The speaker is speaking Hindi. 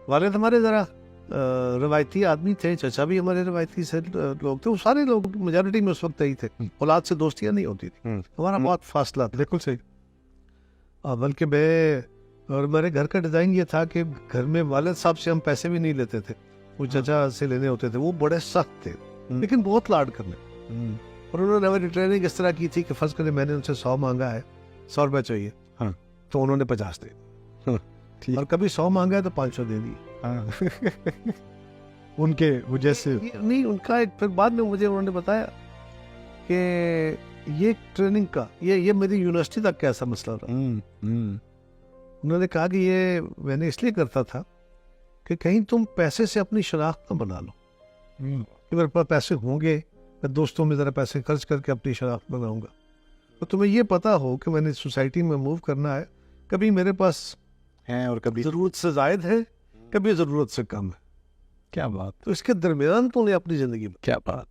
वालिद हमारे ज़रा रवायती आदमी थे, चचा भी हमारे रवायती से लोग थे, वो सारे लोग मेजॉरिटी में उस वक्त ही थे। औलाद से दोस्तियाँ नहीं होती थी, हमारा बहुत फासला था। बिल्कुल सही। बल्कि मैं और मेरे घर का डिज़ाइन ये था कि घर में वालिद साहब से हम पैसे भी नहीं लेते थे, वो चचा से लेने होते थे। वो बड़े सख्त थे लेकिन बहुत लाड करने। और उन्होंने हमारी ट्रेनिंग इस तरह की थी कि फर्ज करें मैंने उनसे 100 मांगा है, 100 रुपये चाहिए, हाँ। तो उन्होंने 50 दे, ठीक। और कभी 100 मांगा है तो 500 दे दिए। हाँ। उनके वजह से नहीं, उनका एक फिर बाद में मुझे उन्होंने बताया कि ये ट्रेनिंग का ये मेरी यूनिवर्सिटी तक का ऐसा मसला था। उन्होंने कहा कि ये मैंने इसलिए करता था कि कहीं तुम पैसे से अपनी शनाख्त न बना लो, कि मेरे पास पैसे होंगे, मैं दोस्तों में ज़रा पैसे खर्च करके अपनी शनाख्त बनाऊंगा, तो तुम्हें ये पता हो कि मैंने सोसाइटी में मूव करना है, कभी मेरे पास हैं और कभी ज़रूरत से ज़ायद है, कभी ज़रूरत से कम है। क्या बात, तो इसके दरमियान तूने अपनी ज़िंदगी में क्या बात।